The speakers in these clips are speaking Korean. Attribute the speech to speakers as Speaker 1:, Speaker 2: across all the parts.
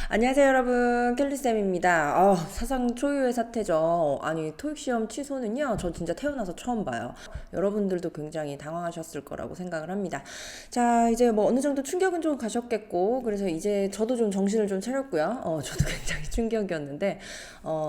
Speaker 1: 안녕하세요 여러분, 켈리쌤입니다. 사상 초유의 사태죠. 아니, 토익 시험 취소는요, 저 진짜 태어나서 처음 봐요. 여러분들도 굉장히 당황하셨을 거라고 생각을 합니다. 자, 이제 뭐 어느 정도 충격은 좀 가셨겠고, 그래서 이제 저도 좀 정신을 좀 차렸고요. 저도 굉장히 충격이었는데,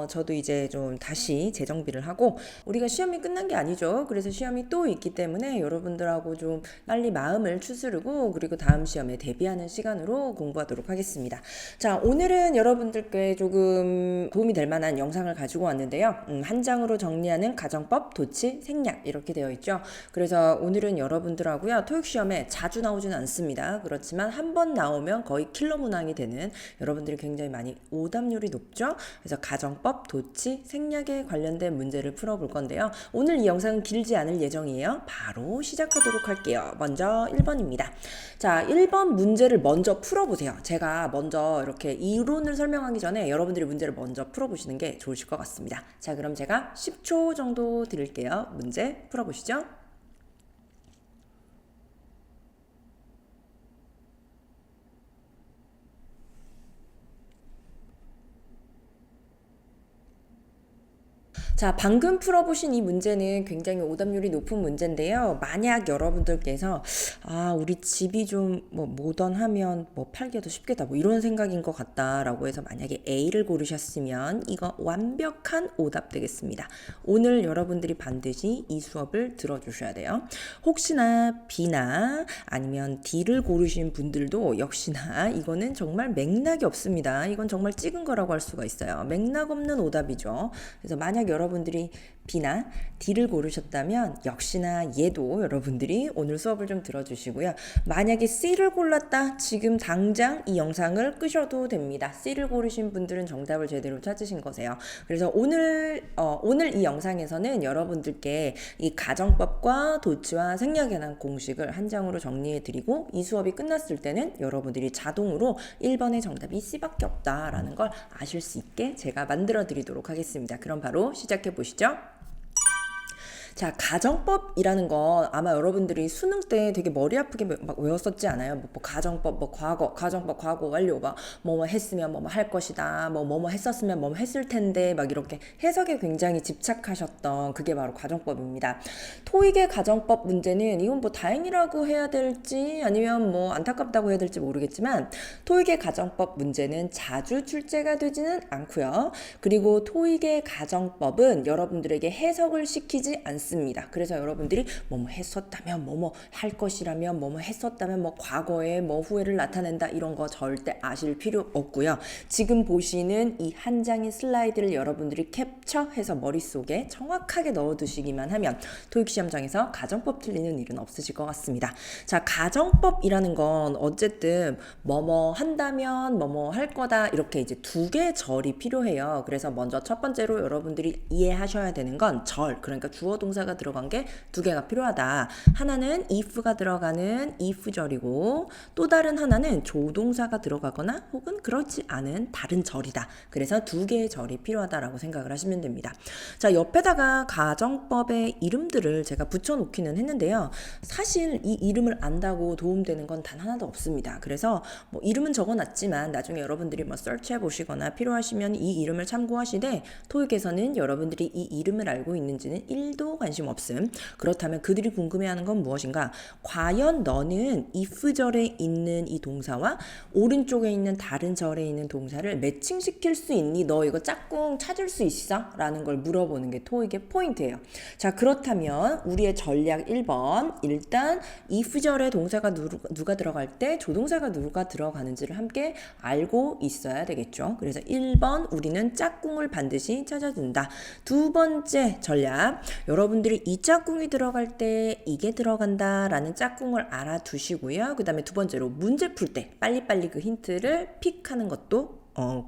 Speaker 1: 저도 이제 좀 다시 재정비를 하고, 우리가 시험이 끝난 게 아니죠. 그래서 시험이 또 있기 때문에 여러분들하고 좀 빨리 마음을 추스르고, 그리고 다음 시험에 대비하는 시간으로 공부하도록 하겠습니다. 자, 오늘은 여러분들께 조금 도움이 될 만한 영상을 가지고 왔는데요. 한 장으로 정리하는 가정법, 도치, 생략 이렇게 되어 있죠. 그래서 오늘은 여러분들하고요. 토익 시험에 자주 나오지는 않습니다. 그렇지만 한 번 나오면 거의 킬러 문항이 되는, 여러분들이 굉장히 많이 오답률이 높죠. 그래서 가정법, 도치, 생략에 관련된 문제를 풀어볼 건데요. 오늘 이 영상은 길지 않을 예정이에요. 바로 시작하도록 할게요. 먼저 1번입니다. 자, 1번 문제를 먼저 풀어보세요. 제가 먼저 이렇게 이론을 설명하기 전에 여러분들이 문제를 먼저 풀어보시는 게 좋으실 것 같습니다. 자, 그럼 제가 10초 정도 드릴게요. 문제 풀어보시죠. 자, 방금 풀어보신 이 문제는 굉장히 오답률이 높은 문제인데요. 만약 여러분들께서 우리 집이 좀 뭐 모던하면 뭐 팔기도 쉽겠다 뭐 이런 생각인 것 같다라고 해서 만약에 A를 고르셨으면 이거 완벽한 오답 되겠습니다. 오늘 여러분들이 반드시 이 수업을 들어주셔야 돼요. 혹시나 B나 아니면 D를 고르신 분들도 역시나 이거는 정말 맥락이 없습니다. 이건 정말 찍은 거라고 할 수가 있어요. 맥락 없는 오답이죠. 그래서 만약 여러분들이 B나 D를 고르셨다면 역시나 얘도 여러분들이 오늘 수업을 좀 들어주시고요. 만약에 C를 골랐다, 지금 당장 이 영상을 끄셔도 됩니다. C를 고르신 분들은 정답을 제대로 찾으신 거세요. 그래서 오늘 이 영상에서는 여러분들께 이 가정법과 도치와 생략에 관한 공식을 한 장으로 정리해 드리고, 이 수업이 끝났을 때는 여러분들이 자동으로 1번의 정답이 C밖에 없다라는 걸 아실 수 있게 제가 만들어 드리도록 하겠습니다. 그럼 바로 시작해 보시죠. 자, 가정법이라는 거 아마 여러분들이 수능 때 되게 머리 아프게 막 외웠었지 않아요? 뭐 가정법, 뭐 과거, 가정법, 과거 완료, 막 뭐뭐 했으면 뭐뭐 할 것이다, 뭐뭐 했었으면 뭐뭐 했을 텐데, 막 이렇게 해석에 굉장히 집착하셨던 그게 바로 가정법입니다. 토익의 가정법 문제는 이건 뭐 다행이라고 해야 될지 아니면 뭐 안타깝다고 해야 될지 모르겠지만, 토익의 가정법 문제는 자주 출제가 되지는 않고요. 그리고 토익의 가정법은 여러분들에게 해석을 시키지 않습니다. 그래서 여러분들이 뭐뭐 했었다면, 뭐뭐 할 것이라면, 뭐뭐 했었다면, 뭐 과거에 뭐 후회를 나타낸다, 이런 거 절대 아실 필요 없고요. 지금 보시는 이 한 장의 슬라이드를 여러분들이 캡처해서 머릿속에 정확하게 넣어두시기만 하면 토익 시험장에서 가정법 틀리는 일은 없으실 것 같습니다. 자, 가정법이라는 건 어쨌든 뭐뭐 한다면 뭐뭐 할 거다, 이렇게 이제 두 개의 절이 필요해요. 그래서 먼저 첫 번째로 여러분들이 이해하셔야 되는 건 절, 그러니까 주어 동사가 들어간 게 두 개가 필요하다. 하나는 if가 들어가는 if절이고, 또 다른 하나는 조동사가 들어가거나 혹은 그렇지 않은 다른 절이다. 그래서 두 개의 절이 필요하다라고 생각을 하시면 됩니다. 자, 옆에다가 가정법의 이름들을 제가 붙여놓기는 했는데요. 사실 이 이름을 안다고 도움되는 건 단 하나도 없습니다. 그래서 뭐 이름은 적어놨지만 나중에 여러분들이 뭐 서치해 보시거나 필요하시면 이 이름을 참고하시되, 토익에서는 여러분들이 이 이름을 알고 있는지는 1도 관심 없음. 그렇다면 그들이 궁금해하는 건 무엇인가? 과연 너는 if절에 있는 이 동사와 오른쪽에 있는 다른 절에 있는 동사를 매칭시킬 수 있니? 너 이거 짝꿍 찾을 수 있어? 라는 걸 물어보는 게 토익의 포인트예요. 자, 그렇다면 우리의 전략 1번, 일단 if절에 동사가 누가 들어갈 때 조동사가 누가 들어가는지를 함께 알고 있어야 되겠죠. 그래서 1번, 우리는 짝꿍을 반드시 찾아준다. 두 번째 전략, 여러분들이 이 짝꿍이 들어갈 때 이게 들어간다 라는 짝꿍을 알아두시고요. 그 다음에 두 번째로 문제 풀 때 빨리빨리 그 힌트를 픽하는 것도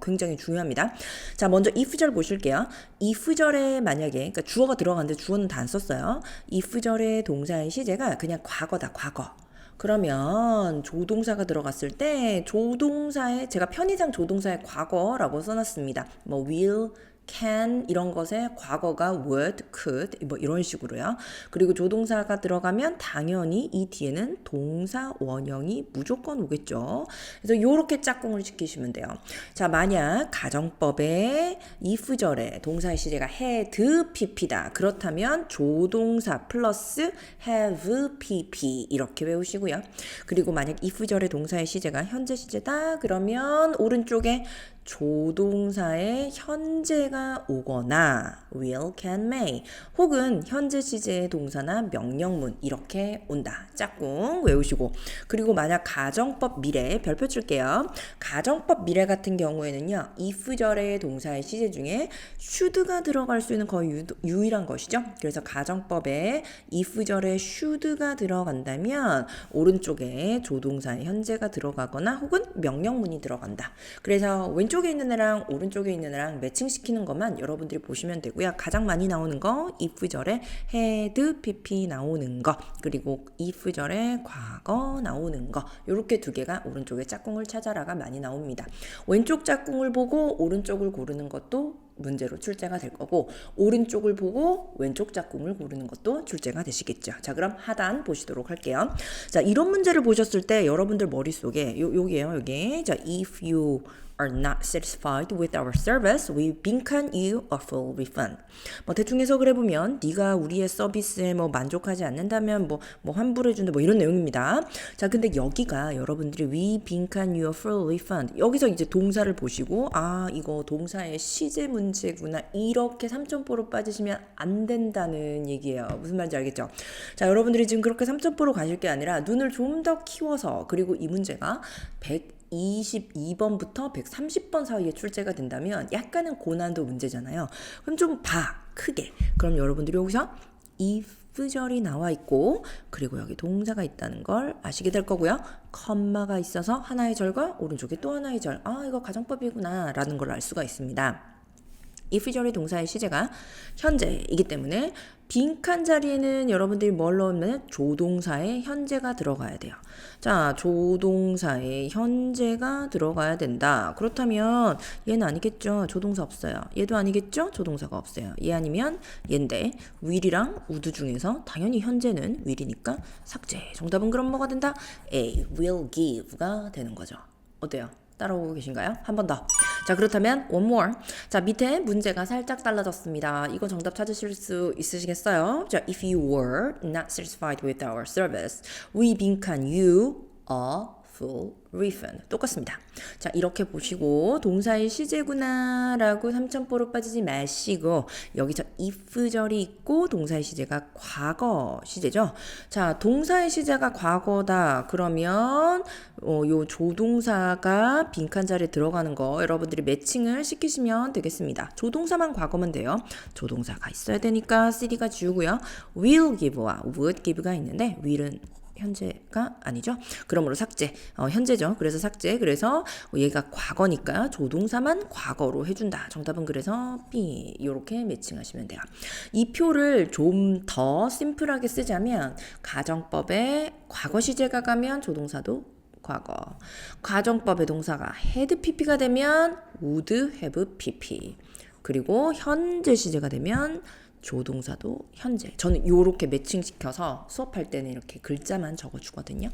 Speaker 1: 굉장히 중요합니다. 자, 먼저 if절 보실게요. if절에 만약에, 그러니까 주어가 들어가는데 주어는 다 안 썼어요. if절의 동사의 시제가 그냥 과거다, 과거. 그러면 조동사가 들어갔을 때 조동사의, 제가 편의상 조동사의 과거라고 써놨습니다. 뭐 will, can 이런 것의 과거가 would, could 뭐 이런 식으로요. 그리고 조동사가 들어가면 당연히 이 뒤에는 동사 원형이 무조건 오겠죠. 그래서 요렇게 짝꿍을 시키시면 돼요. 자, 만약 가정법에 if절에 동사의 시제가 had pp다. 그렇다면 조동사 플러스 have pp 이렇게 외우시고요. 그리고 만약 if절의 동사의 시제가 현재 시제다. 그러면 오른쪽에 조동사의 현재가 오거나 will, can, may 혹은 현재 시제의 동사나 명령문 이렇게 온다. 짝꿍 외우시고 그리고 만약 가정법 미래 별표 칠게요. 가정법 미래 같은 경우에는요. if절의 동사의 시제 중에 should가 들어갈 수 있는 거의 유일한 것이죠. 그래서 가정법에 if절에 should가 들어간다면 오른쪽에 조동사의 현재가 들어가거나 혹은 명령문이 들어간다. 그래서 왼쪽에 있는 애랑 오른쪽에 있는 애랑 매칭시키는 것만 여러분들이 보시면 되고요. 가장 많이 나오는 거 if절에 had, pp 나오는 거 그리고 if절에 과거 나오는 거 이렇게 두 개가 오른쪽에 짝꿍을 찾아라가 많이 나옵니다. 왼쪽 짝꿍을 보고 오른쪽을 고르는 것도 문제로 출제가 될 거고 오른쪽을 보고 왼쪽 짝꿍을 고르는 것도 출제가 되시겠죠. 자, 그럼 하단 보시도록 할게요. 자, 이런 문제를 보셨을 때 여러분들 머릿속에 여기에요. 여기. 자, if you are not satisfied with our service, we 빈칸 you a full refund. 뭐 대충 해석을 해보면 네가 우리의 서비스에 뭐 만족하지 않는다면 뭐 환불해 준다 뭐 이런 내용입니다. 자, 근데 여기가 여러분들이 we 빈칸 you a full refund 여기서 이제 동사를 보시고 아 이거 동사의 시제 문제구나 이렇게 3점포로 빠지시면 안 된다는 얘기예요. 무슨 말인지 알겠죠? 자, 여러분들이 지금 그렇게 3점포로 가실 게 아니라 눈을 좀 더 키워서 그리고 이 문제가 122번부터 130번 사이에 출제가 된다면 약간은 고난도 문제잖아요. 그럼 좀 봐, 크게. 그럼 여러분들이 여기서 if절이 나와 있고 그리고 여기 동사가 있다는 걸 아시게 될 거고요. 컴마가 있어서 하나의 절과 오른쪽에 또 하나의 절. 아, 이거 가정법이구나 라는 걸 알 수가 있습니다. if절의 동사의 시제가 현재이기 때문에 빈칸 자리에는 여러분들이 뭘 넣으면 조동사의 현재가 들어가야 돼요. 자, 조동사의 현재가 들어가야 된다. 그렇다면 얘는 아니겠죠. 조동사 없어요. 얘도 아니겠죠. 조동사가 없어요. 얘 아니면 얘인데 will이랑 would 중에서 당연히 현재는 will이니까 삭제. 정답은 그럼 뭐가 된다? A, will give가 되는 거죠. 어때요? 따라오고 계신가요? 한 번 더. 자, 그렇다면 one more. 자, 밑에 문제가 살짝 달라졌습니다. 이거 정답 찾으실 수 있으시겠어요? 자, if you were not satisfied with our service, we 빈칸 you a full refund. 똑같습니다. 자, 이렇게 보시고 동사의 시제구나 라고 3점포로 빠지지 마시고 여기서 if절이 있고 동사의 시제가 과거 시제죠. 자, 동사의 시제가 과거다. 그러면 요 조동사가 빈칸 자리에 들어가는 거 여러분들이 매칭을 시키시면 되겠습니다. 조동사만 과거면 돼요. 조동사가 있어야 되니까 cd가 지우고요. will give와 would give가 있는데 will은 현재가 아니죠. 그러므로 삭제. 현재죠. 그래서 삭제. 그래서 얘가 과거니까 조동사만 과거로 해준다. 정답은 그래서 B. 이렇게 매칭하시면 돼요. 이 표를 좀 더 심플하게 쓰자면 가정법에 과거 시제가 가면 조동사도 과거. 가정법의 동사가 had pp가 되면 would have pp. 그리고 현재 시제가 되면 조동사도 현재. 저는 요렇게 매칭시켜서 수업할 때는 이렇게 글자만 적어주거든요.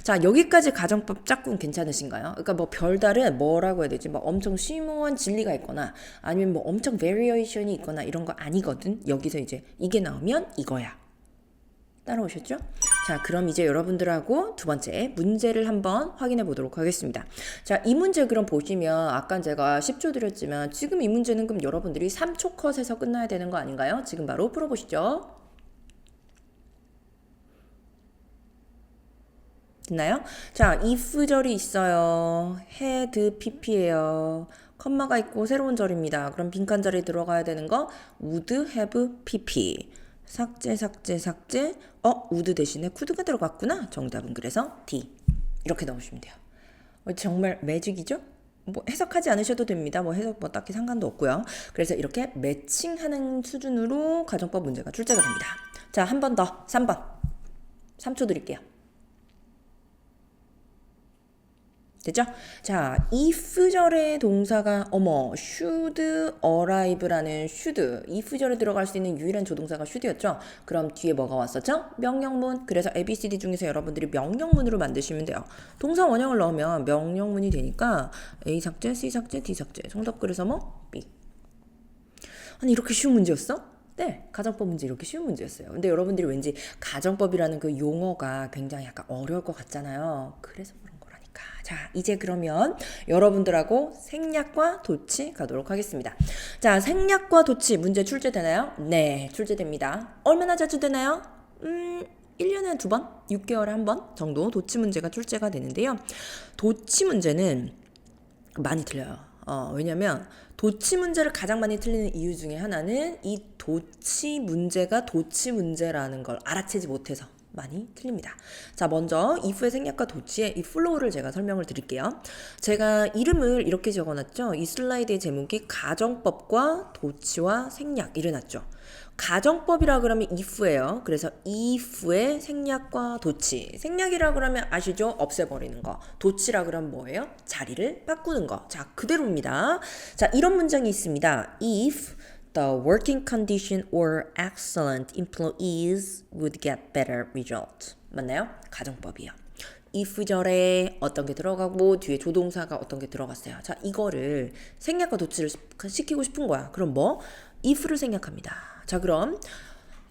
Speaker 1: 자, 여기까지 가정법 짝꿍 괜찮으신가요? 그러니까 뭐 별다른 뭐라고 해야 되지? 뭐 엄청 심오한 진리가 있거나 아니면 뭐 엄청 베리에이션이 있거나 이런 거 아니거든. 여기서 이제 이게 나오면 이거야. 따라오셨죠? 자, 그럼 이제 여러분들하고 두 번째 문제를 한번 확인해 보도록 하겠습니다. 자, 이 문제 그럼 보시면 아까 제가 10초 드렸지만 지금 이 문제는 그럼 여러분들이 3초 컷에서 끝나야 되는 거 아닌가요? 지금 바로 풀어보시죠. 됐나요? 자, if절이 있어요. had pp예요. 컴마가 있고 새로운 절입니다. 그럼 빈칸 자리에 들어가야 되는 거 would have pp. 삭제 삭제 삭제 would 대신에 could가 들어갔구나. 정답은 그래서 D 이렇게 넣으시면 돼요. 정말 매직이죠? 뭐 해석하지 않으셔도 됩니다. 뭐 해석 뭐 딱히 상관도 없고요. 그래서 이렇게 매칭하는 수준으로 가정법 문제가 출제가 됩니다. 자, 한 번 더 3번 3초 드릴게요. 됐죠? 자, if절의 동사가 should arrive라는 should, if절에 들어갈 수 있는 유일한 조동사가 should였죠? 그럼 뒤에 뭐가 왔었죠? 명령문. 그래서 ABCD 중에서 여러분들이 명령문으로 만드시면 돼요. 동사 원형을 넣으면 명령문이 되니까 A 삭제, C 삭제, D 삭제. 정답 그래서 뭐? B. 아니 이렇게 쉬운 문제였어? 네, 가정법 문제 이렇게 쉬운 문제였어요. 근데 여러분들이 왠지 가정법이라는 그 용어가 굉장히 약간 어려울 것 같잖아요. 그래서 그런 거라니까. 자, 이제 그러면 여러분들하고 생략과 도치 가도록 하겠습니다. 자, 생략과 도치 문제 출제되나요? 네, 출제됩니다. 얼마나 자주 되나요? 1년에 2번, 6개월에 1번 정도 도치 문제가 출제가 되는데요. 도치 문제는 많이 틀려요. 왜냐면 도치 문제를 가장 많이 틀리는 이유 중에 하나는 이 도치 문제가 도치 문제라는 걸 알아채지 못해서 많이 틀립니다. 자, 먼저 if의 생략과 도치의 이 플로우를 제가 설명을 드릴게요. 제가 이름을 이렇게 적어놨죠. 이 슬라이드의 제목이 가정법과 도치와 생략 이래놨죠. 가정법이라 그러면 if예요. 그래서 if의 생략과 도치. 생략이라 그러면 아시죠? 없애버리는 거. 도치라 그러면 뭐예요? 자리를 바꾸는 거. 자, 그대로입니다. 자, 이런 문장이 있습니다. If the working condition or excellent employees would get better result. 맞나요? 가정법이요. if절에 어떤 게 들어가고 뒤에 조동사가 어떤 게 들어갔어요. 자, 이거를 생략과 도치를 시키고 싶은 거야. 그럼 뭐? if를 생략합니다. 자, 그럼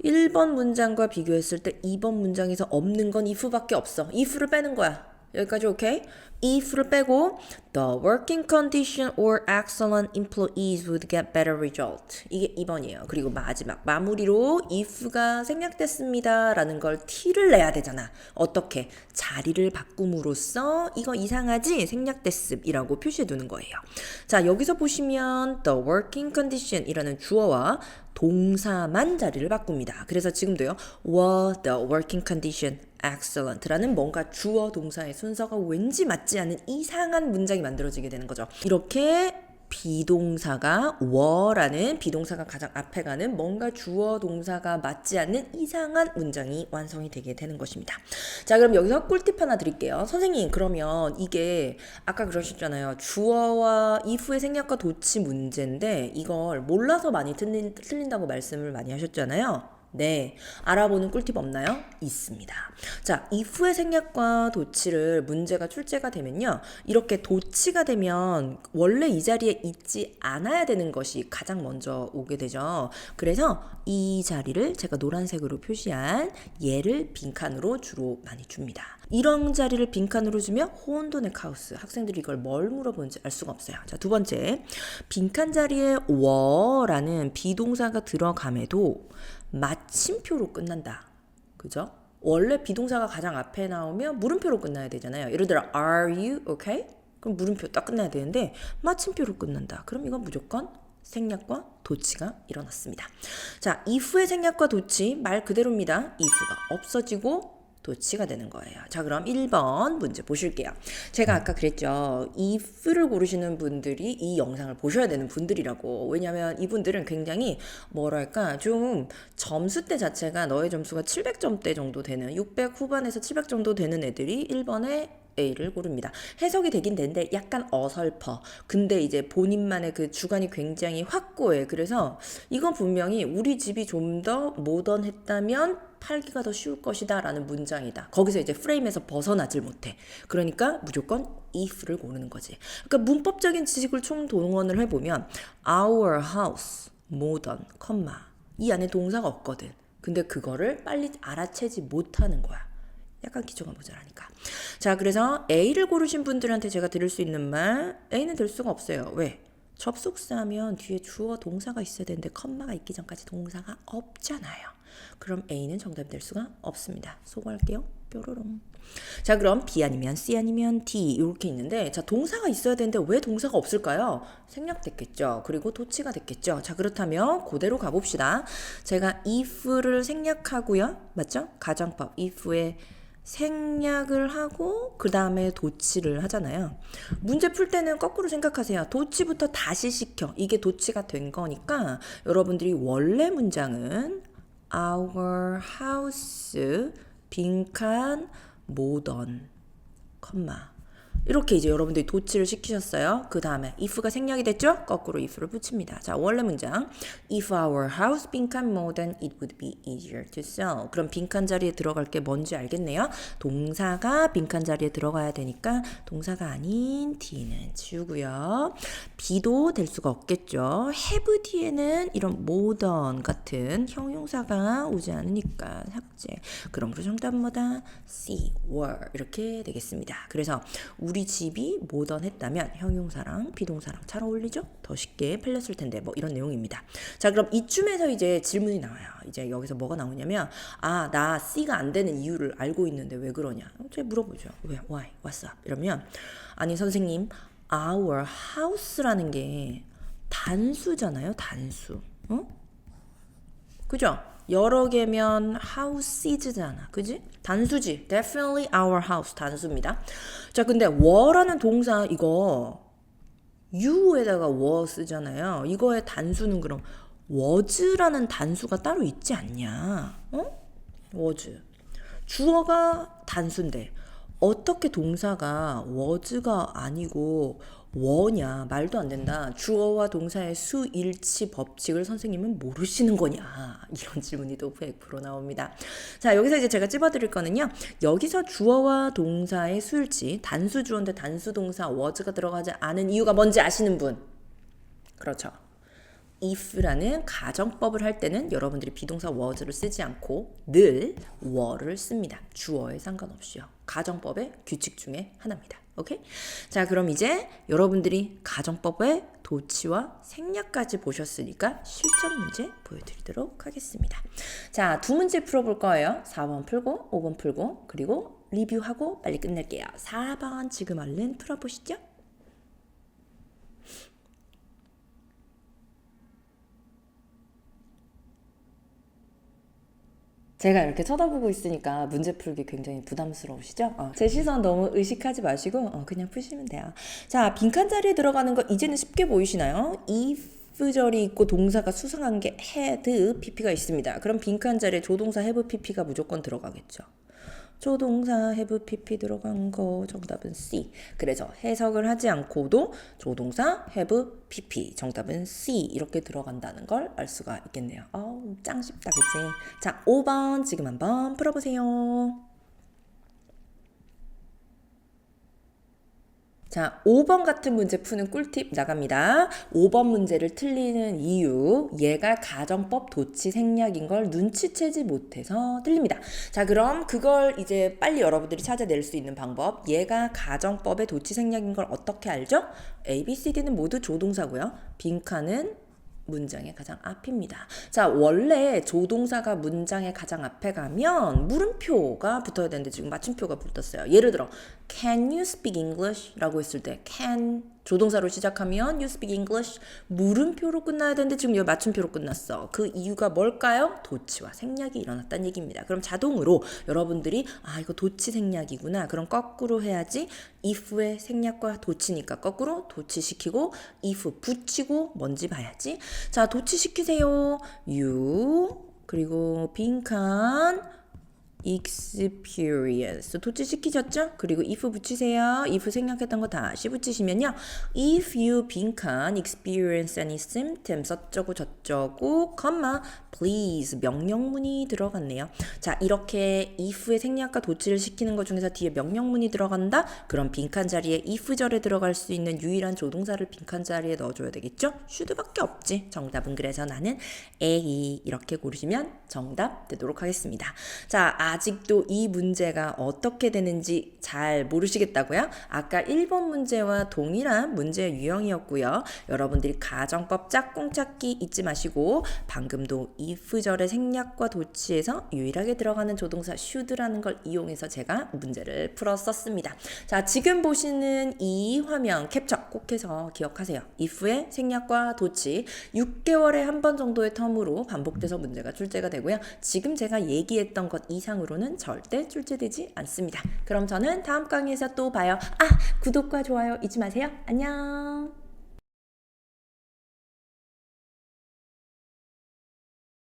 Speaker 1: 1번 문장과 비교했을 때 2번 문장에서 없는 건 if밖에 없어. if를 빼는 거야. 여기까지 오케이? if를 빼고 the working condition or excellent employees would get better result. 이게 2번이에요. 그리고 마지막 마무리로 if가 생략됐습니다 라는 걸 t를 내야 되잖아. 어떻게? 자리를 바꿈으로써 이거 이상하지? 생략됐음이라고 표시해 두는 거예요. 자, 여기서 보시면 the working condition 이라는 주어와 동사만 자리를 바꿉니다. 그래서 지금도요. were the working condition excellent라는 뭔가 주어 동사의 순서가 왠지 맞지 않는 이상한 문장이 만들어지게 되는 거죠. 이렇게 비동사가 were라는 비동사가 가장 앞에 가는 뭔가 주어 동사가 맞지 않는 이상한 문장이 완성이 되게 되는 것입니다. 자, 그럼 여기서 꿀팁 하나 드릴게요. 선생님, 그러면 이게 아까 그러셨잖아요. 주어와 if의 생략과 도치 문제인데 이걸 몰라서 많이 틀린다고 말씀을 많이 하셨잖아요. 네, 알아보는 꿀팁 없나요? 있습니다. 자, if의 생략과 도치를 문제가 출제가 되면요. 이렇게 도치가 되면 원래 이 자리에 있지 않아야 되는 것이 가장 먼저 오게 되죠. 그래서 이 자리를 제가 노란색으로 표시한 얘를 빈칸으로 주로 많이 줍니다. 이런 자리를 빈칸으로 주면 혼돈의 카오스. 학생들이 이걸 뭘 물어보는지 알 수가 없어요. 자, 두 번째. 빈칸 자리에 were라는 비동사가 들어감에도 마침표로 끝난다. 그죠? 원래 비동사가 가장 앞에 나오면 물음표로 끝나야 되잖아요. 예를 들어 are you okay? 그럼 물음표 딱 끝나야 되는데 마침표로 끝난다. 그럼 이건 무조건 생략과 도치가 일어났습니다. 자, if의 생략과 도치 말 그대로입니다. if가 없어지고 도치가 되는 거예요. 자, 그럼 1번 문제 보실게요. 제가 아까 그랬죠. if를 고르시는 분들이 이 영상을 보셔야 되는 분들이라고. 왜냐면 이분들은 굉장히 뭐랄까 좀 점수대 자체가 너의 점수가 700점대 정도 되는 600 후반에서 700 정도 되는 애들이 1번에 A를 고릅니다. 해석이 되긴 되는데 약간 어설퍼. 근데 이제 본인만의 그 주관이 굉장히 확고해. 그래서 이건 분명히 우리 집이 좀 더 모던했다면 팔기가 더 쉬울 것이다 라는 문장이다. 거기서 이제 프레임에서 벗어나질 못해. 그러니까 무조건 if를 고르는 거지. 그러니까 문법적인 지식을 총 동원을 해보면 our house, modern, 이 안에 동사가 없거든. 근데 그거를 빨리 알아채지 못하는 거야. 약간 기초가 모자라니까. 자, 그래서 A를 고르신 분들한테 제가 드릴 수 있는 말 A는 될 수가 없어요. 왜? 접속사 하면 뒤에 주어 동사가 있어야 되는데 컴마가 있기 전까지 동사가 없잖아요. 그럼 A는 정답이 될 수가 없습니다. 소거할게요. 뾰로롱. 자, 그럼 B 아니면 C 아니면 D 이렇게 있는데 자, 동사가 있어야 되는데 왜 동사가 없을까요? 생략됐겠죠. 그리고 도치가 됐겠죠. 자, 그렇다면 그대로 가봅시다. 제가 if를 생략하고요. 맞죠? 가정법 if의 생략을 하고 그 다음에 도치를 하잖아요. 문제 풀 때는 거꾸로 생각하세요. 도치부터 다시 시켜. 이게 도치가 된 거니까 여러분들이 원래 문장은 our house 빈칸 modern, 이렇게 이제 여러분들이 도치를 시키셨어요. 그 다음에 if가 생략이 됐죠? 거꾸로 if를 붙입니다. 자, 원래 문장. If our house 빈칸 more than it would be easier to sell. 그럼 빈칸 자리에 들어갈 게 뭔지 알겠네요. 동사가 빈칸 자리에 들어가야 되니까 동사가 아닌 D는 지우고요. B도 될 수가 없겠죠. have 뒤에는 이런 more than 같은 형용사가 오지 않으니까 삭제. 그러므로 정답은 뭐다? C, were 이렇게 되겠습니다. 그래서 우리 집이 모던했다면 형용사랑 비동사랑 잘 어울리죠? 더 쉽게 팔렸을 텐데 뭐 이런 내용입니다. 자, 그럼 이쯤에서 이제 질문이 나와요. 이제 여기서 뭐가 나오냐면 나 C가 안 되는 이유를 알고 있는데 왜 그러냐? 제가 물어보죠. 왜? Why? What's up? 이러면 아니 선생님 our house라는 게 단수잖아요. 단수. 그죠? 여러 개면 houses잖아. 그지? 단수지. Definitely our house. 단수입니다. 자, 근데 were라는 동사 이거 you에다가 were 쓰잖아요. 이거의 단수는 그럼 was라는 단수가 따로 있지 않냐? was. 주어가 단수인데 어떻게 동사가 was가 아니고 were냐? 말도 안 된다. 주어와 동사의 수일치 법칙을 선생님은 모르시는 거냐? 이런 질문이 또 100% 나옵니다. 자, 여기서 이제 제가 찝어드릴 거는요. 여기서 주어와 동사의 수일치, 단수 주어인데 단수 동사 was가 들어가지 않은 이유가 뭔지 아시는 분? 그렇죠. if라는 가정법을 할 때는 여러분들이 비동사 was를 쓰지 않고 늘 were를 씁니다. 주어에 상관없이요. 가정법의 규칙 중에 하나입니다. 오케이? 자, 그럼 이제 여러분들이 가정법의 도치와 생략까지 보셨으니까 실전 문제 보여드리도록 하겠습니다. 자, 두 문제 풀어볼 거예요. 4번 풀고 5번 풀고 그리고 리뷰하고 빨리 끝낼게요. 4번 지금 얼른 풀어보시죠. 제가 이렇게 쳐다보고 있으니까 문제 풀기 굉장히 부담스러우시죠? 제 시선 너무 의식하지 마시고 그냥 푸시면 돼요. 자, 빈칸 자리에 들어가는 거 이제는 쉽게 보이시나요? if절이 있고 동사가 수상한 게 had, pp가 있습니다. 그럼 빈칸 자리에 조동사 have, pp가 무조건 들어가겠죠. 조동사 have pp 들어간 거 정답은 C. 그래서 해석을 하지 않고도 조동사 have pp 정답은 C 이렇게 들어간다는 걸 알 수가 있겠네요. 짱 쉽다 그치? 자, 5번 지금 한번 풀어보세요. 자, 5번 같은 문제 푸는 꿀팁 나갑니다. 5번 문제를 틀리는 이유, 얘가 가정법 도치 생략인 걸 눈치채지 못해서 틀립니다. 자, 그럼 그걸 이제 빨리 여러분들이 찾아낼 수 있는 방법, 얘가 가정법의 도치 생략인 걸 어떻게 알죠? A, B, C, D는 모두 조동사고요. 빈칸은 문장의 가장 앞입니다. 자, 원래 조동사가 문장의 가장 앞에 가면 물음표가 붙어야 되는데 지금 맞춤표가 붙었어요. 예를 들어 Can you speak English? 라고 했을 때 can 조동사로 시작하면 you speak English 물음표로 끝나야 되는데 지금 여기 맞춤표로 끝났어. 그 이유가 뭘까요? 도치와 생략이 일어났다는 얘기입니다. 그럼 자동으로 여러분들이 이거 도치 생략이구나. 그럼 거꾸로 해야지. if의 생략과 도치니까 거꾸로 도치시키고 if 붙이고 뭔지 봐야지. 자, 도치시키세요. you 그리고 빈칸 experience 도치시키셨죠? 그리고 if 붙이세요. if 생략했던 거 다시 붙이시면요. if you 빈칸 experience any symptoms 어쩌고 저쩌고 컴마 please 명령문이 들어갔네요. 자, 이렇게 if의 생략과 도치를 시키는 것 중에서 뒤에 명령문이 들어간다? 그럼 빈칸 자리에 if절에 들어갈 수 있는 유일한 조동사를 빈칸 자리에 넣어줘야 되겠죠? should밖에 없지. 정답은 그래서 나는 A 이렇게 고르시면 정답 되도록 하겠습니다. 자, 아직도 이 문제가 어떻게 되는지 잘 모르시겠다고요? 아까 1번 문제와 동일한 문제 유형이었고요. 여러분들이 가정법 짝꿍 찾기 잊지 마시고 방금도 if절의 생략과 도치에서 유일하게 들어가는 조동사 should라는 걸 이용해서 제가 문제를 풀었었습니다. 자, 지금 보시는 이 화면 캡처 꼭 해서 기억하세요. if의 생략과 도치 6개월에 한 번 정도의 텀으로 반복돼서 문제가 출제가 되고요. 지금 제가 얘기했던 것 이상으로는 절대 출제되지 않습니다. 그럼 저는 다음 강의에서 또 봐요. 구독과 좋아요 잊지 마세요. 안녕.